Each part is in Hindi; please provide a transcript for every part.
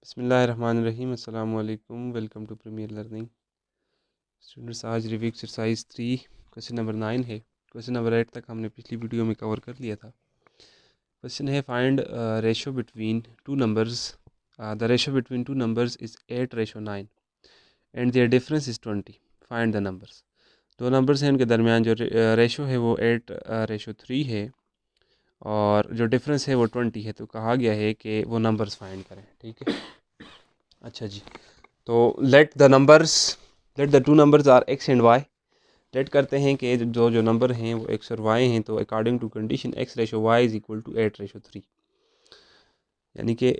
बिस्मिल्लाहिर्रहमानिर्रहीम अस्सलाम वालेकुम। Welcome to premier learning students. आज रिव्यू एक्सरसाइज 3 क्वेश्चन नंबर 9 है। क्वेश्चन नंबर 8 तक हमने पिछली वीडियो में कवर कर लिया था। क्वेश्चन है find ratio between two numbers. The ratio between two numbers is 8:9 and their difference is 20। Find the numbers. दो नंबर्स हैं, उनके दरमियान जो रेशो है वो 8:3 है और जो डिफरेंस है वो 20 है। तो कहा गया है कि वो नंबर्स फाइंड करें। ठीक है, अच्छा जी। तो let the two numbers are x and y. Let करते हैं कि जो नंबर हैं वो एक्स और वाई हैं। तो according to condition x ratio y is equal to 8:3, यानी कि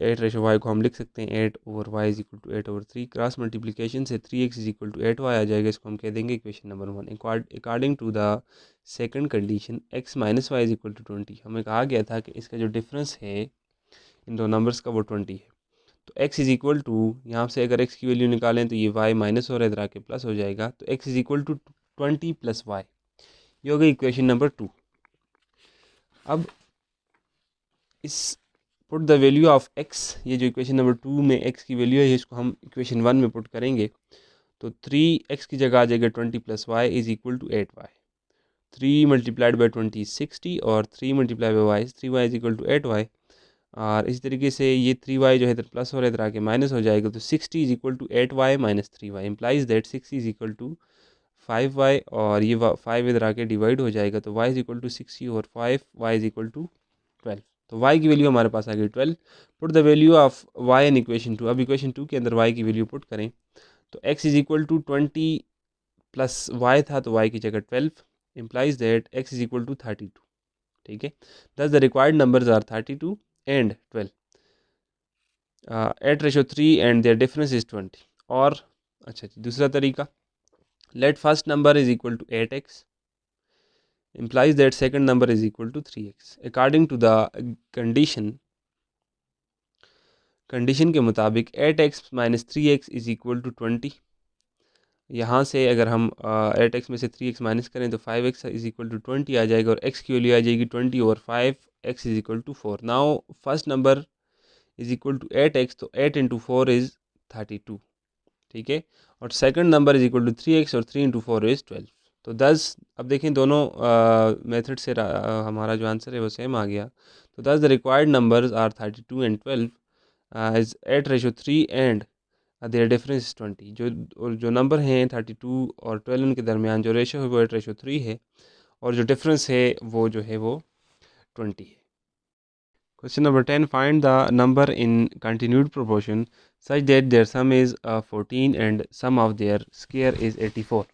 8:y को हम लिख सकते हैं 8/y is equal to 8/3। Cross multiplication से 3x is equal to 8y आ जाएगा। इसको हम कह देंगे equation number 1। According to the second condition x minus y is equal to 20। हमें कहा गया था कि इसका जो डिफरेंस है इन दो नंबर्स का वो 20 है। तो x इज़ इक्वल टू, यहाँ से अगर x की वैल्यू निकालें तो ये y माइनस हो रहा है, इधर आके प्लस हो जाएगा। तो x is equal to 20 plus y, ये हो गई इक्वेशन नंबर 2। अब इस put the value of x, ये जो इक्वेशन नंबर 2 में x की वैल्यू है इसको हम इक्वेशन 1 में पुट करेंगे। तो 3x की जगह आ जाएगा 20 plus y is equal to 8y। 3 multiplied by 20 is 60 और 3 multiply by y 3y is equal to 8y। और इस तरीके से ये 3y जो है इधर प्लस हो रहा है, इधर आके माइनस हो जाएगा। तो 60 is equal to 8y minus 3y implies that 60 is equal to 5y और ये 5 इधर आके डिवाइड हो जाएगा। तो y इज इक्वल टू 60 और 5y इज इक्वल टू 12। तो y की वैल्यू हमारे पास आ गई 12। Put the value of y in equation 2। अब इक्वेशन 2 के अंदर y की वैल्यू पुट करें तो x is equal to 20 plus y था, तो y की जगह 12 implies that x is equal to 32। ठीक है, thus the required numbers are 32 and 12। 8:3 and their difference is 20। और अच्छा जी, दूसरा तरीका, let first number is equal to 8x implies that second number is equal to 3x। according to the condition के मुताबिक 8x minus 3x is equal to 20। यहाँ से अगर हम 8x में से 3x माइनस करें तो 5x इज इक्वल टू 20 आ जाएगा और x की वैल्यू आ जाएगी 20 और 5x is equal to 4। Now first number is equal to 8x, तो 8 इंटू 4 इज़ 32। ठीक है, और second number is equal to 3x और 3 इंटू 4 इज़ 12। तो 10, अब देखें दोनों मेथड से हमारा जो आंसर है वो सेम आ गया। तो 10 the required numbers are 32 and 12 is 8:3 and their difference is 20। जो नंबर हैं 32 और 12 उनके दरमियान जो रेशो है वो 8:3 है और जो डिफरेंस है वो जो है वो 20 है। Question number 10. Find the number in continued proportion such that their sum is 14 and sum of their square is 84।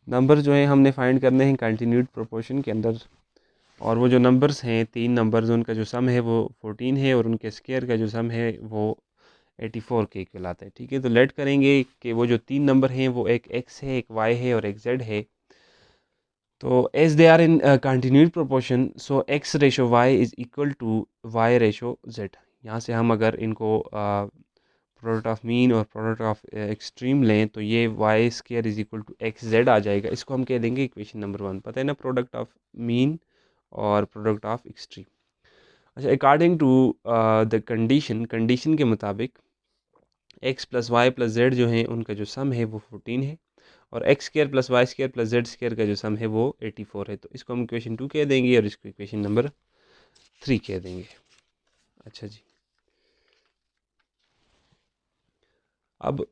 Number जो है हमने फाइंड करने हैं कंटिन्यूड प्रोपोर्शन के अंदर, और वो जो नंबर्स हैं तीन नंबर्स उनका जो सम है वो 14 है और उनके स्क्वायर का जो सम है वो 84 के इक्वल आता है। ठीक है, तो लेट करेंगे कि वो जो तीन नंबर हैं वो एक x है, एक y है और एक z है। तो as they are in continued proportion so x ratio y is equal to y ratio z। यहाँ से हम अगर इनको प्रोडक्ट ऑफ मीन और प्रोडक्ट ऑफ एक्सट्रीम लें तो ये y square is equal to x z आ जाएगा। इसको हम कह देंगे इक्वेशन नंबर 1। पता है ना, प्रोडक्ट ऑफ मीन और प्रोडक्ट ऑफ एक्सट्रीम। अच्छा, अकॉर्डिंग टू द कंडीशन के मुताबिक x plus y plus z जो है उनका जो सम है वो 14 है और x square plus y square plus z square का जो सम है वो 84 है। तो इसको हम इक्वेशन 2 कह देंगे और इसको इक्वेशन नंबर 3 कह देंगे। अच्छा जी, अब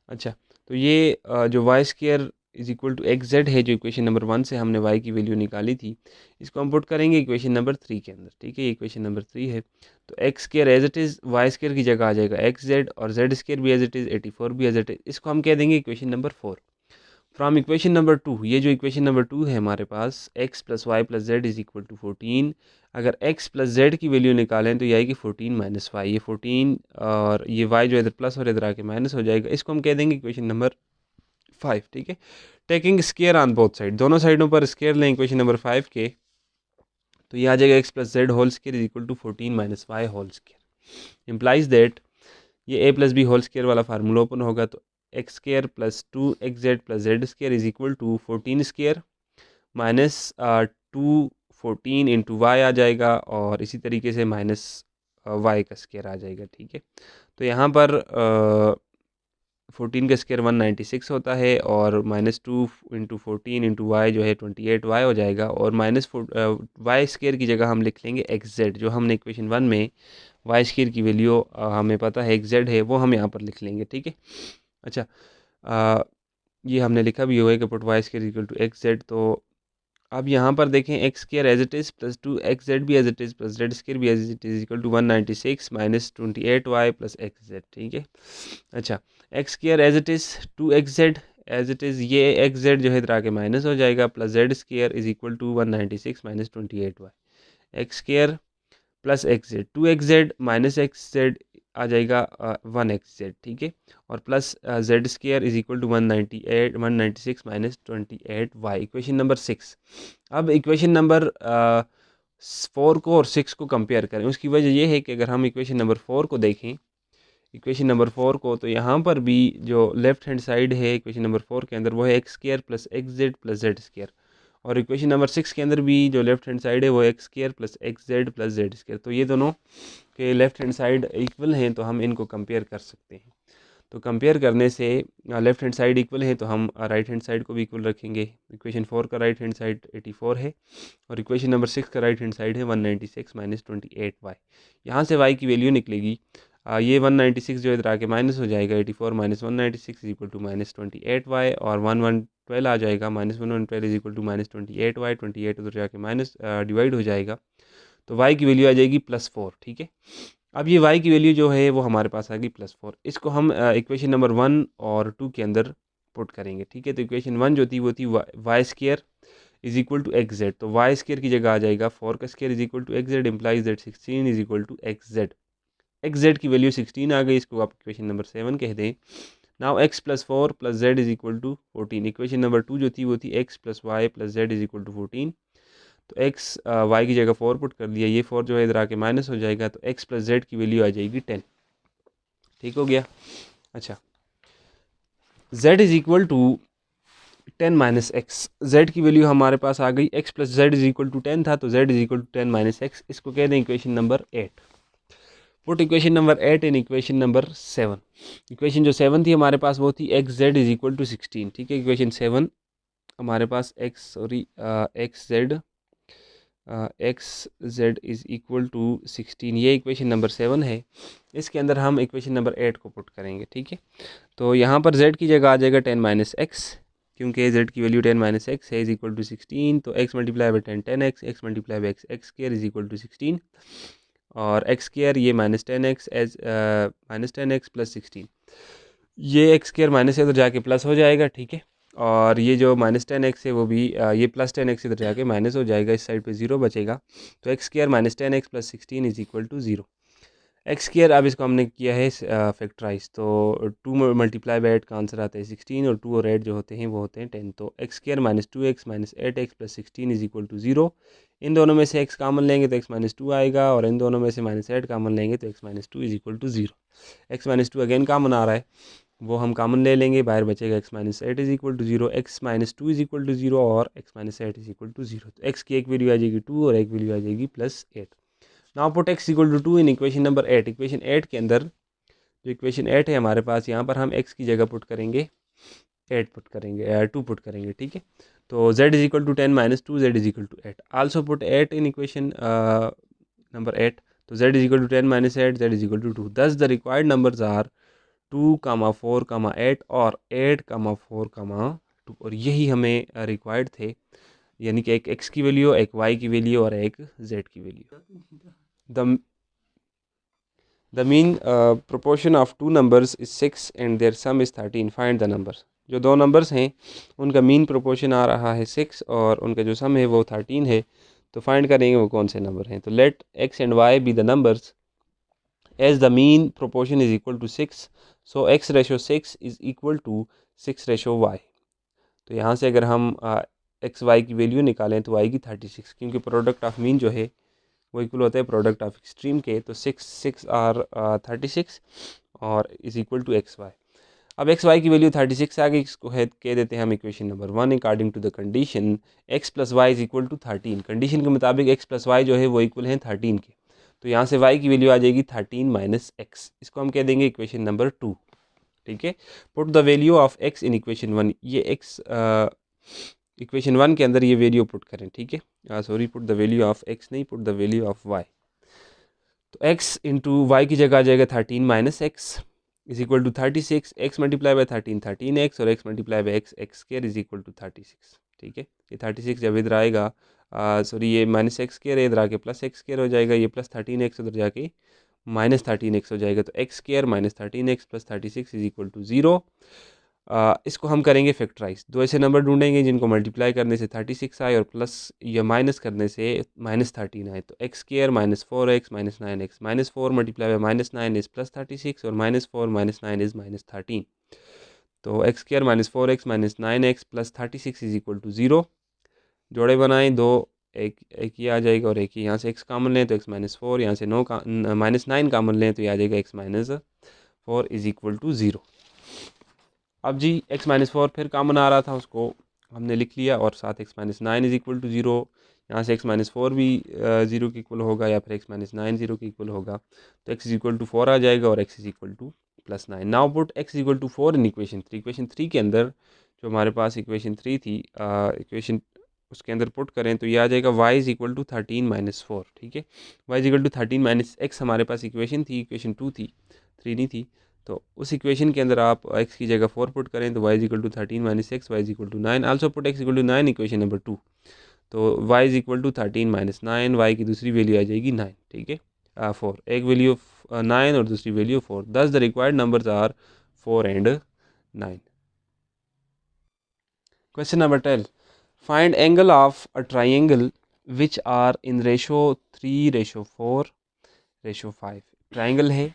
अच्छा, तो ये जो y square is equal to x z है जो इक्वेशन नंबर 1 से हमने वाई की वैल्यू निकाली थी, इसको हम पुट करेंगे इक्वेशन नंबर 3 के अंदर। ठीक है, इक्वेशन नंबर 3 है। तो x square as it is y square की जगह आ जाएगा एक्स जेड और जेड स्क्र भी एज इट इज़ 84 भी एज इट इज़। इसको हम कह देंगे equation number 4। From equation number 2, ये जो इक्वेशन नंबर 2 है हमारे पास x plus y plus z is equal to 14। अगर x प्लस जेड की वैल्यू निकालें तो ये आएगी 14 माइनस वाई। ये 14 और ये y जो इधर प्लस और इधर आके माइनस हो जाएगा। इसको हम कह देंगे इक्वेशन नंबर 5। ठीक है, taking square on both side, दोनों साइडों पर स्केयर लें इक्वेशन नंबर 5 के, तो ये आ जाएगा x plus z whole square is equal to 14 minus y whole square implies that ये a plus b whole square वाला फार्मूला ओपन होगा। तो x square plus 2xz plus z square is equal to 14 square minus 2 14 into y आ जाएगा और इसी तरीके से माइनस वाई का स्क्वायर आ जाएगा। ठीक है, तो यहाँ पर 14 का स्क्वायर 196 होता है और -2 इंटू 14 इंटू वाई जो है 28 वाई हो जाएगा, और वाई स्क्वायर की जगह हम लिख लेंगे एक्स जेड। जो हमने इक्वेशन 1 में वाई स्क्वायर की वैल्यू हमें पता है एक्स जेड है, वो हम यहाँ पर लिख लेंगे। ठीक है, अच्छा ये हमने लिखा भी होगा कि put y square equal to x z. तो अब यहाँ पर देखें x square as it is plus 2 x z भी as it is plus z square भी as it is equal to 196 minus 28 y plus x z. ठीक है, अच्छा x square as it is 2 x z as it is, ये एक्स जेड जो है इधर आके माइनस हो जाएगा, plus z square is equal to 196 minus 28 y. X square plus x z, 2 x z minus x z आ जाएगा 1 एक्स जेड। ठीक है, और plus z square is equal to 196 minus 28 y. Equation number 6। अब इक्वेशन नंबर 4 को और 6 को कंपेयर करें। उसकी वजह यह है कि अगर हम इक्वेशन नंबर 4 को देखें, इक्वेशन नंबर 4 को, तो यहाँ पर भी जो लेफ्ट हैंड साइड है इक्वेशन नंबर 4 के अंदर वो है x square plus x Z plus z square, और इक्वेशन नंबर 6 के अंदर भी जो लेफ्ट हैंड साइड है वो x square plus x Z plus z square. तो ये दोनों के लेफ्ट हैंड साइड इक्वल हैं, तो हम इनको कंपेयर कर सकते हैं। तो कंपेयर करने से लेफ्ट हैंड साइड इक्वल है तो हम राइट हैंड साइड को भी इक्वल रखेंगे। इक्वेशन 4 का राइट हैंड साइड 84 है और इक्वेशन नंबर 6 का राइट हैंड साइड है 196 माइनस 28 वाई। यहाँ से वाई की वैल्यू निकलेगी, ये 196 जो इधर आके माइनस हो जाएगा, 84 minus 196 is equal to minus 28 y, और 1112 आ जाएगा, minus 1112 is equal to minus 28 y. 28 उधर जाके माइनस डिवाइड हो जाएगा, तो वाई की वैल्यू आ जाएगी +4। ठीक है, अब ये y की वैल्यू जो है वो हमारे पास आ गई +4। इसको हम इक्वेशन नंबर 1 और 2 के अंदर पुट करेंगे। ठीक है, तो इक्वेशन 1 जो थी वो थी y square is equal to x z, तो वाई स्क्वायर की जगह आ जाएगा 4 का square is equal to x z, implies that 16 is equal to x z. X z की वैल्यू 16 आ गई, इसको आप इक्वेशन नंबर 7 कह दें। Now x plus 4 plus z is equal to 14। Equation number 2 जो थी वो थी x plus y plus z is equal to 14। तो x y की जगह 4 पुट कर दिया, ये 4 जो है इधर आके माइनस हो जाएगा, तो x प्लस जेड की वैल्यू आ जाएगी 10। ठीक हो गया, अच्छा z is equal to 10 minus x, z की वैल्यू हमारे पास आ गई, x plus z is equal to 10 था, तो z is equal to 10 minus x. इसको कह दें equation number 8। Put equation number 8 in equation number 7। Equation जो 7 थी हमारे पास वो थी x z is equal to 16। ठीक है, इक्वेशन 7 हमारे पास x z is equal to 16, ये इक्वेशन नंबर 7 है। इसके अंदर हम इक्वेशन नंबर 8 को पुट करेंगे। ठीक है, तो यहाँ पर z की जगह आ जाएगा 10 माइनस एक्स, क्योंकि z की वैल्यू 10 माइनस एक्स है, इज इक्वल टू 16। तो x multiply by 10 10x, x multiply by x square is equal to 16, और एक्स स्क्वायर ये minus 10x as minus 10x plus 16, ये एक्स स्क्वायर माइनस इधर जाके प्लस हो जाएगा। ठीक है, और ये जो माइनस 10x है वो भी ये प्लस 10x इधर जाके माइनस हो जाएगा, इस साइड पे 0 बचेगा। तो x square minus 10x plus 16 is equal to 0। X square अब इसको हमने किया है फैक्टराइज, तो 2 मल्टीप्लाई बाई 8 का आंसर आता है 16, और 2 और 8 जो होते हैं वो होते हैं 10। तो x square minus 2x minus 8x plus 16 is equal to 0। इन दोनों में से x कामन लेंगे तो x माइनस 2 आएगा, और इन दोनों में से माइनस 8 कामन लेंगे तो x minus 2 is equal to 0। x minus 2 again common आ रहा है, वो हम कामन ले लेंगे, बाहर बचेगा x minus 8 is equal to 0, x minus 2 is equal to 0 और x minus 8 is equal to 0। तो x की एक वैल्यू आ जाएगी 2 और एक वैल्यू आ जाएगी +8। Now put x equal to 2 in equation number 8। Equation 8 के अंदर जो इक्वेशन 8 है हमारे पास, यहाँ पर हम x की जगह पुट करेंगे 8 पुट करेंगे 2 पुट करेंगे। ठीक है, तो z is equal to 10 minus 2, z is equal to 8। Also put 8 in equation number 8, तो z is equal to 10 minus 8, z is equal to 2। Thus the required numbers are 2, 4, 8 और 8, 4, 2, और यही हमें रिक्वायर्ड थे, यानी कि एक x की वैल्यू, एक y की वैल्यू और एक z की value. The mean proportion of two numbers is 6 and their sum is 13, find the numbers. जो दो नंबर्स हैं उनका मीन प्रोपोर्शन आ रहा है 6 और उनका जो सम है वो 13 है, तो फाइंड करेंगे वो कौन से नंबर हैं। तो let x and y be the numbers as the mean proportion is equal to 6, so x ratio 6 is equal to 6 ratio y। तो यहाँ से अगर हम एक्स वाई की वैल्यू निकालें तो आएगी 36, क्योंकि प्रोडक्ट ऑफ मीन जो है वो इक्वल होता है प्रोडक्ट ऑफ एक्सट्रीम के। तो 6 आर 36 और is equal to x y. अब एक्स वाई की वैल्यू 36 आ गई, इसको है कह देते हैं हम equation number 1। According to the condition x plus y is equal to 13, condition के मुताबिक x प्लस वाई जो है वो इक्वल है 13 के। तो यहाँ से y की वैल्यू आ जाएगी 13 माइनस एक्स, इसको हम कह देंगे इक्वेशन नंबर 2। ठीक है, put the value of x in equation 1, ये x इक्वेशन 1 के अंदर ये वैल्यू पुट करें। ठीक है, sorry, put the value of x नहीं, put the value of y। तो x इंटू वाई की जगह आ जाएगा 13 minus x is equal to 36, x multiply by 13 13x, और x multiply by x square is equal to 36। ठीक है, ये 36 जब इधर आएगा, सॉरी ये माइनस एक्स स्क्वायर है, इधर आके प्लस एक्स स्क्वायर हो जाएगा, ये प्लस 13x उधर जाके माइनस 13x हो जाएगा। तो x square minus 13x plus 36 is equal to 0। इसको हम करेंगे फैक्टराइज, दो ऐसे नंबर ढूंढेंगे जिनको मल्टीप्लाई करने से 36 आए और प्लस या माइनस करने से माइनस 13 आए। तो x square minus 4x minus 9x, minus 4 multiply by minus 9 is plus 36, और माइनस 4 माइनस 9 इज माइनस 13। तो x square minus 4x minus 9x plus 36 is equal to 0। जोड़े बनाएं दो, एक एक ये आ जाएगा और एक ही, यहाँ से x कॉमन लें तो x माइनस 4, यहाँ से माइनस 9 कॉमन लें तो ये आ जाएगा x minus 4 is equal to 0। अब जी x माइनस 4 फिर कॉमन आ रहा था, उसको हमने लिख लिया, और साथ x minus 9 is equal to 0। यहाँ से x माइनस 4 भी 0 के इक्वल होगा, या फिर x माइनस 9 0 के इक्वल होगा। तो x इज इक्वल टू 4 आ जाएगा और x is equal to plus 9। Now put x is equal to 4 in equation 3। Equation 3 के अंदर जो हमारे पास इक्वेशन 3 थी, इक्वेशन उसके अंदर पुट करें तो ये आ जाएगा y is equal to 13 minus 4। ठीक है, y is equal to 13 minus x हमारे पास इक्वेशन थी, इक्वेशन 2 थी, 3 नहीं थी। तो उस इक्वेशन के अंदर आप x की जगह 4 पुट करें तो y is equal to 13 minus x, y is equal to 9। Also put x equal to 9 equation number 2। तो y is equal to 13 minus 9, y की दूसरी वैल्यू आ जाएगी 9। ठीक है, 4, एक वैल्यू 9 और दूसरी value 4। Thus the required numbers are 4 and 9। Question number 10, find angle of a triangle which are in ratio 3:4:5। Triangle है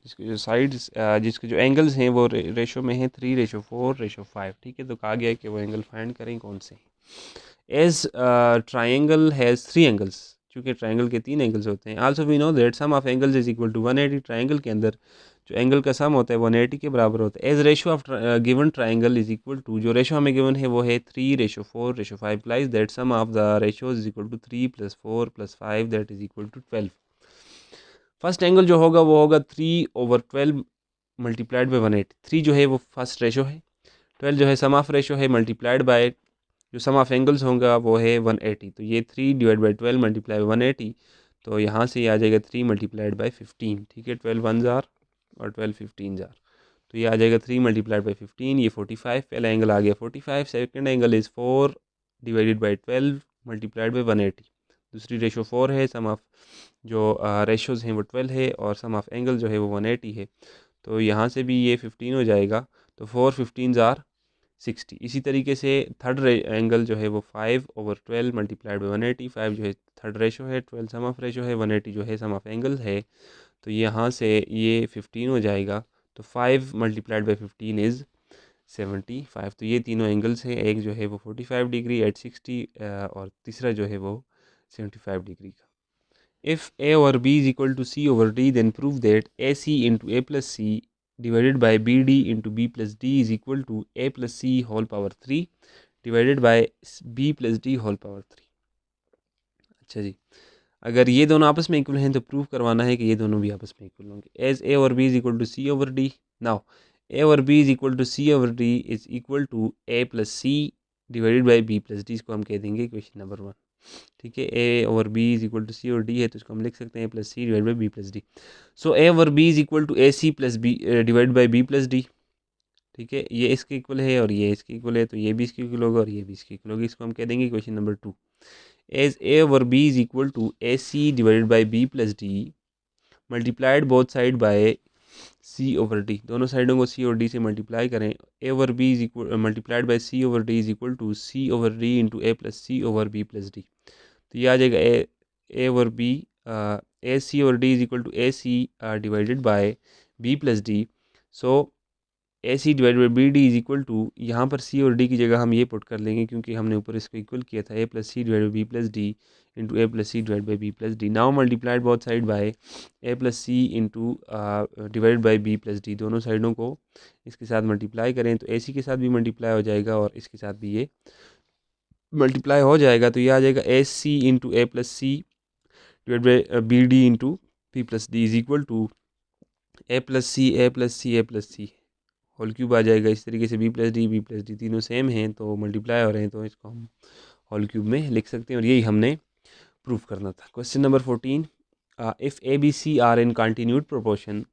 जिसके जो साइड्स जिसके जो एंगल्स हैं वो रेशो में है 3:4:5। ठीक है, तो कहा गया है कि वो एंगल फाइंड करें कौन से हैं। एज ट्राइंगल हैज़ 3 एंगल्स, चूँकि ट्राइंगल के 3 एंगल्स होते हैं। Also we know that sum of angles is equal to 180। Triangle के अंदर जो एंगल का सम होता है 180 के बराबर होता है। As ratio of given triangle is equal to, जो रेशो हमें गिवन है वो है 3:4:5, implies that sum of the ratios is equal to 3 + 4 + 5 that is equal to 12। First angle जो होगा वो होगा 3/12 मल्टीप्लाइड बाई 180। 3 जो है वो फर्स्ट रेशो है, 12 जो है सम ऑफ रेशो है, मल्टीप्लाइड बाय जो सम ऑफ एंगल्स होगा वो है 180। तो ये 3/12 मल्टीप्लाई 180, तो यहाँ से ये आ जाएगा 3 मल्टीप्लाइड बाई 15। ठीक है, 12 1 जार और 12 15 जार, तो ये आ जाएगा 3 मल्टीप्लाइड बाई 15, ये 45। पहला एंगल आ गया 45। Second angle is 4 divided by 12 multiplied by 180। दूसरी रेशो 4 है, सम ऑफ जो रेशोज़ हैं वो 12 है, और सम ऑफ एंगल जो है वो 180 है। तो यहाँ से भी ये 15 हो जाएगा, तो 4 15 जार 60। इसी तरीके से थर्ड एंगल जो है वो 5/12 मल्टीप्लाइड बाई 180। 5 जो है थर्ड रेशो है, 12 सम ऑफ रेशो है, 180 जो है सम ऑफ एंगल है। तो यहाँ से ये 15 हो जाएगा, तो 5 मल्टीप्लाइड बाई 15 इज़ 75। तो ये तीनों एंगल्स हैं, एक जो है वो 45 डिग्री एट 60, और तीसरा जो है वो 75 डिग्री का। If A over B is equal to C over D, then prove that AC into A plus C divided by BD into B plus D is equal to A plus C whole power 3 divided by B plus D whole power 3। अच्छा जी, अगर ये दोनों आपस में इक्वल हैं तो प्रूव करवाना है कि ये दोनों भी आपस में इक्वल होंगे। एज A और B is equal to C over D, now A over B is equal to C over D is equal to A plus C divided by B plus D, इसको हम कह देंगे इक्वेशन नंबर 1। ठीक है, a over B is equal to c और डी है, तो इसको हम लिख सकते हैं plus c divide by B plus d. So a over B is equal to A c plus b divide by B plus d. ठीक है, ये इसके इक्वल है और ये इसके इक्वल है, तो ये भी इसके इक्वल होगा और ये भी इसके इक्वल होगी। इसको हम कह देंगे question number 2। As A over B is equal to A C divided by B plus D multiplied both side by C over D, दोनों साइडों को सी और डी से मल्टीप्लाई करें। A over B is equal multiplied by C over D is equal to C over D into A plus C over B plus D. तो ये आ जाएगा A over B, A C over D is equal to A C divided by b plus d. So a c divide by b d is equal to, यहाँ पर सी और डी की जगह हम ये पुट कर लेंगे क्योंकि हमने ऊपर इसको इक्वल किया था, a plus c divide by B plus d into A plus c divide by B plus d. Now multiplied both side by a plus c into divide by B plus d, दोनों साइडों को इसके साथ मल्टीप्लाई करें तो ए सी के साथ भी मल्टीप्लाई हो जाएगा और इसके साथ भी ये मल्टीप्लाई हो जाएगा। तो ये आ जाएगा a c into A plus c divide by b d into p plus d is equal to a plus c a plus c a plus c whole cube आ जाएगा। इस तरीके से बी प्लस डी तीनों सेम हैं तो मल्टीप्लाई हो रहे हैं, तो इसको हम होल क्यूब में लिख सकते हैं, और यही हमने प्रूव करना था। Question number 14, if a b c are in continued proportion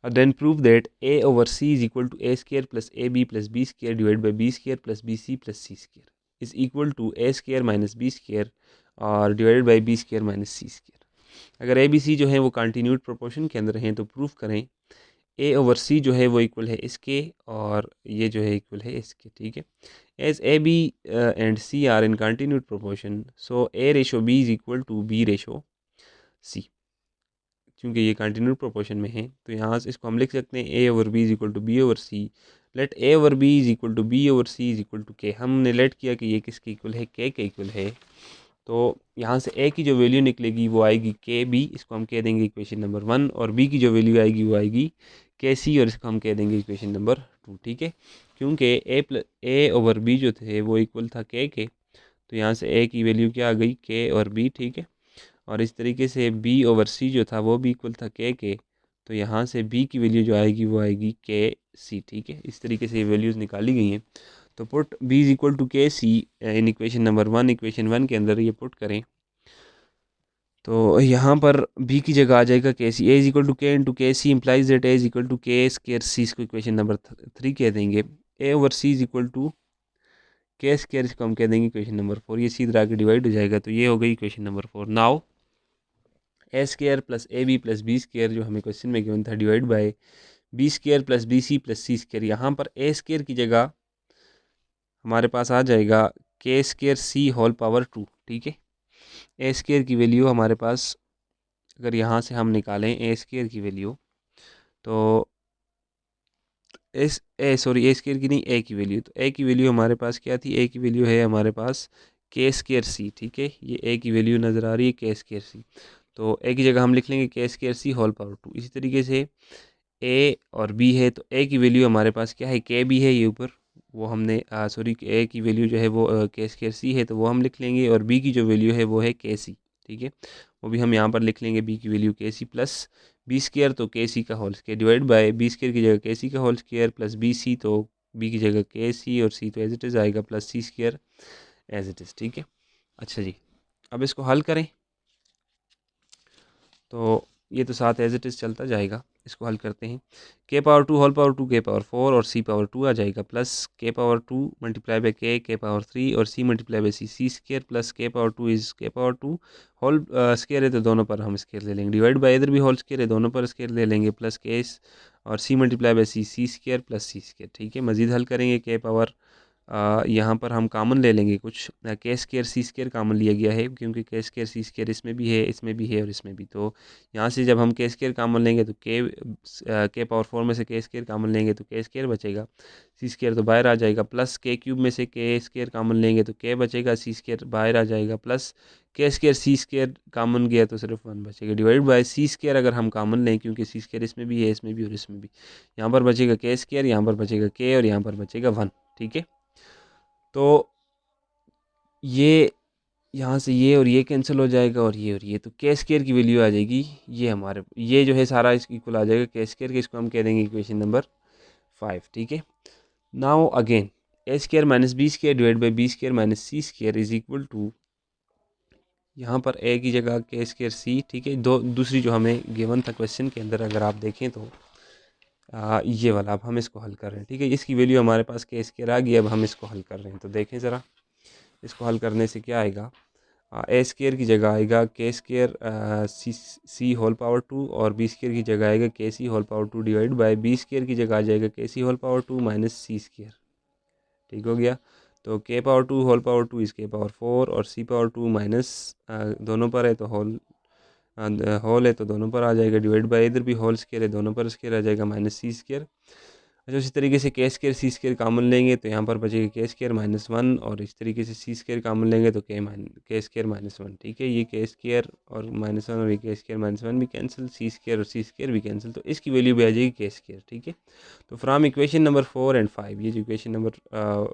then prove that a over c is equal to a square plus ab plus b square divided by b square plus bc plus c square is equal to a square minus b square और divided by b square minus c square। अगर ए बी सी जो है वो कंटिन्यूड प्रोपोर्शन के अंदर हैं तो प्रूफ करें ए ओवर सी जो है वो इक्वल है इसके, और ये जो है इक्वल है इसके, ठीक है। As a b and c are in continued proportion so a ratio b is equal to b ratio c. क्योंकि ये कंटिन्यूड प्रोपोर्शन में है तो यहाँ से इसको हम लिख सकते हैं a over B is equal to b over c. Let a over B is equal to b over c is equal to k. हमने लेट किया कि ये किसके इक्वल है, के इक्वल है, तो यहाँ से ए की जो वैल्यू निकलेगी वो आएगी के बी, इसको हम कह देंगे इक्वेशन नंबर 1, और बी की जो वैल्यू आएगी वो आएगी के सी, और इसको हम कह देंगे इक्वेशन नंबर 2, ठीक है। क्योंकि ए ओवर बी जो थे वो इक्वल था के, तो यहाँ से ए की वैल्यू क्या आ गई, के और बी, ठीक है। और इस तरीके से बी ओवर सी जो था वो भी इक्वल था के, तो यहाँ से बी की वैल्यू जो आएगी वो आएगी के सी, ठीक है। इस तरीके से ये वैल्यूज़ निकाली गई हैं। तो put b is equal to k c in equation number 1, equation 1 के अंदर ये पुट करें तो यहाँ पर बी की जगह आ जाएगा k c. A is equal to k into k c implies that a is equal to k square c, इसको इक्वेशन नंबर 3 कह देंगे। A over c is equal to k square, इसको हम कह देंगे इक्वेशन नंबर 4। ये सीधा आके डिवाइड हो जाएगा, तो ये हो गई equation number 4। Now a square plus a b plus b square जो हमें क्वेश्चन में गिवन था divide by b square plus b c plus c square. यहाँ पर ए स्केयर की जगह हमारे पास आ जाएगा के स्केयर सी होल पावर 2, ठीक है। ए स्केयर की वैल्यू हमारे पास अगर यहाँ से हम निकालें ए स्केयर की वैल्यू, तो ए स्केयर की नहीं, ए की वैल्यू, तो ए की वैल्यू हमारे पास क्या थी, ए की वैल्यू है हमारे पास के स्केयर सी, ठीक है। ये ए की वैल्यू नज़र आ रही है के स्केयर सी, तो ए की जगह हम लिख लेंगे के स्केयर सी होल पावर 2। इसी तरीके से ए और बी है, तो ए की वैल्यू हमारे पास क्या है, के बी है, ये ऊपर वो हमने ए की वैल्यू जो है वो के स्केयर सी है, तो वो हम लिख लेंगे, और बी की जो वैल्यू है वो है के सी, ठीक है। वो भी हम यहाँ पर लिख लेंगे, बी की वैल्यू के सी प्लस बी स्केयर, तो के सी का whole square divide by b square की जगह के सी का whole square plus b c, तो बी की जगह के सी और सी तो एज इट इज़ आएगा plus c square as it is, ठीक है। अच्छा जी, अब इसको हल करें तो ये तो साथ एज इट इज़ चलता जाएगा। इसको हल करते हैं, के पावर 2 होल पावर 2 के पावर 4 और सी पावर 2 आ जाएगा, plus k power 2 multiply by k power 3 और c multiply by c square plus k power 2 is k power 2 whole square है तो दोनों पर हम स्केयर ले लेंगे, डिवाइड बाय इधर भी होल स्केयर है दोनों पर स्केयर ले लेंगे, प्लस के और c multiply by c square plus c square, ठीक है। मज़ीद हल करेंगे, के पावर यहाँ पर हम कामन ले लेंगे कुछ, के स्केयर सी स्केयर कामन लिया गया है क्योंकि के स्केयर सी स्केयर इसमें भी है, इसमें भी है और इसमें भी, तो यहाँ से जब हम के स्केयर कामन लेंगे तो के पावर 4 में से के स्केयर कामन लेंगे तो के स्केयर बचेगा, सी स्केयर तो बाहर आ जाएगा, प्लस के क्यूब में से के स्केयर कामन लेंगे तो के बचेगा, सी स्केयर बाहर आ जाएगा, प्लस के स्केयर सी स्केयर कामन गया तो सिर्फ 1 बचेगा, डिवाइड बाय सी स्केयर अगर हम कामन लें क्योंकि सी स्केयर इसमें भी है, इसमें भी और इसमें भी, यहाँ पर बचेगा के स्केयर, यहाँ पर बचेगा के और यहाँ पर बचेगा 1, ठीक है। तो ये यहाँ से ये और ये कैंसिल हो जाएगा और ये, तो के स्केयर की वैल्यू आ जाएगी, ये हमारे ये जो है सारा इसकी इक्वल आ जाएगा के स्केयर के, इसको हम कह देंगे इक्वेशन नंबर 5, ठीक है। Now again a square minus b square divide by b square minus c square is equal to, यहाँ पर ए की जगह के स्केयर सी, ठीक है। दूसरी जो हमें गिवन था क्वेश्चन के अंदर अगर आप देखें तो ये वाला, अब हम इसको हल कर रहे हैं, ठीक है। इसकी वैल्यू हमारे पास के स्केयर आ गई, अब हम इसको हल कर रहे हैं, तो देखें ज़रा इसको हल करने से क्या आएगा, ए स्केयर की जगह आएगा के स्केयर सी होल पावर 2 और बी स्केयर की जगह आएगा k c whole power 2 divide by b square की जगह आ जाएगा k c whole power 2 minus c square, ठीक हो गया। तो के पावर 2 होल पावर 2 इस के पावर 4 और सी पावर 2 माइनस दोनों पर है तो होल है तो दोनों पर आ जाएगा, डिवाइड बाय इधर भी होल स्केयर है दोनों पर स्केयर आ जाएगा माइनस सी स्केयर। अच्छा, उसी तरीके से के स्केयर सी स्केयर कामन लेंगे तो यहाँ पर बचेगा के स्केयर माइनस 1 और इस तरीके से सी स्केयर कामन लेंगे तो के स्केयर माइनस 1, ठीक है। ये के स्केयर और माइनस 1 और ये के स्केयर माइनस 1 भी कैंसिल, सी स्केयर और सी स्केयर भी कैंसिल, तो इसकी वैल्यू भी आ जाएगी के स्केयर, ठीक है। तो फ्राम इक्वेशन नंबर 4 एंड 5, ये जो इक्वेशन नंबर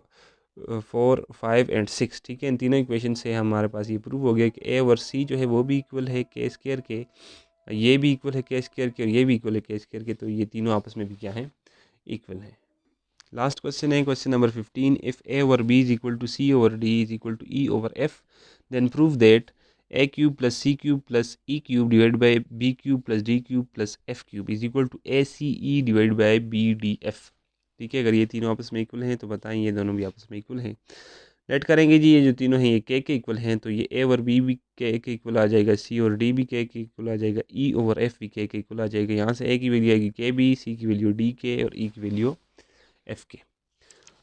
4, 5 एंड 6, ठीक है। इन तीनों इक्वेशन से हमारे पास ये प्रूव हो गया कि ए और सी जो है वो भी इक्वल है के स्क्वायर के, ये भी इक्वल है के स्क्वायर के, और ये भी इक्वल है के स्क्वायर के, तो ये तीनों आपस में भी क्या है, इक्वल है। लास्ट क्वेश्चन है question number 15। If a over B is equal to C over D is equal to e over f, then prove that a cube plus c cube plus e cube divide by b cube plus d cube plus f cube is equal to A c e divide by b d f, ठीक है। अगर ये तीनों आपस में इक्वल हैं तो बताएं ये दोनों भी आपस में इक्वल हैं। लेट करेंगे जी, ये जो तीनों हैं ये के इक्वल हैं, तो ये ए ओवर बी भी के इक्वल आ जाएगा, सी और डी भी के इक्वल आ जाएगा, ई ओवर एफ भी के इक्वल आ जाएगा। यहाँ से ए की वैल्यू आएगी के बी, सी की वैल्यू डी के, और ई की वैल्यू एफ के।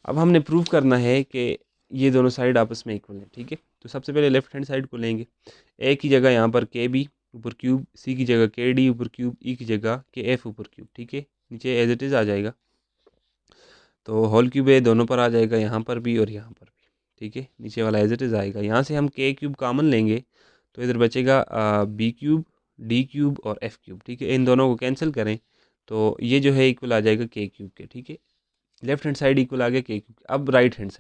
अब हमने प्रूव करना है कि ये दोनों साइड आपस में इक्वल हैं, ठीक है। तो सबसे पहले लेफ्ट हैंड साइड को लेंगे। ए की जगह यहाँ पर के बी ऊपर क्यूब, सी की जगह के डी ऊपर क्यूब, ई की जगह के एफ ऊपर क्यूब, ठीक है। नीचे एज इट इज़ आ जाएगा, तो होल क्यूब ए दोनों पर आ जाएगा, यहाँ पर भी और यहाँ पर भी, ठीक है। नीचे वाला एज इट इज़ आएगा। यहाँ से हम के क्यूब कॉमन लेंगे तो इधर बचेगा बी क्यूब, डी क्यूब और एफ क्यूब, ठीक है। इन दोनों को कैंसिल करें तो ये जो है इक्वल आ जाएगा के क्यूब के, ठीक है। लेफ्ट हैंड साइड इक्वल आ गया के क्यूब। अब राइट हैंड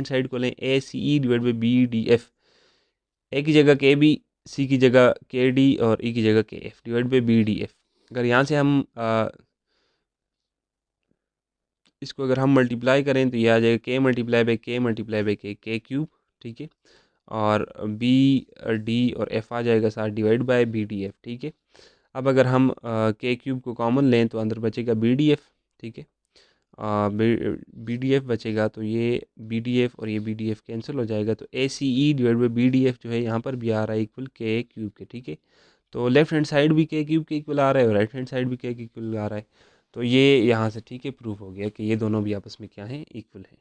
साइड को लें, a c e divide by b d f. A की जगह के बी, सी की जगह के डी और ई की जगह k f divide by b d f. अगर यहाँ से हम इसको अगर हम मल्टीप्लाई करें तो ये आ जाएगा के मल्टीप्लाई बाई के क्यूब, ठीक है। और बी डी और एफ आ जाएगा साथ divide by b d f, ठीक है। अब अगर हम के क्यूब को कॉमन लें तो अंदर बचेगा बी डी एफ, ठीक है। बी डी एफ बचेगा तो ये बी डी एफ और ये बी डी एफ कैंसिल हो जाएगा, तो a c e divide by b d f जो है यहाँ पर भी आ रहा है इक्वल के क्यूब के, ठीक है। तो लेफ्ट हैंड साइड भी के क्यूब के इक्वल आ रहा है और राइट हैंड साइड भी के इक्वल आ रहा है। तो ये यहाँ से ठीक है प्रूफ हो गया कि ये दोनों भी आपस में क्या हैं, इक्वल हैं।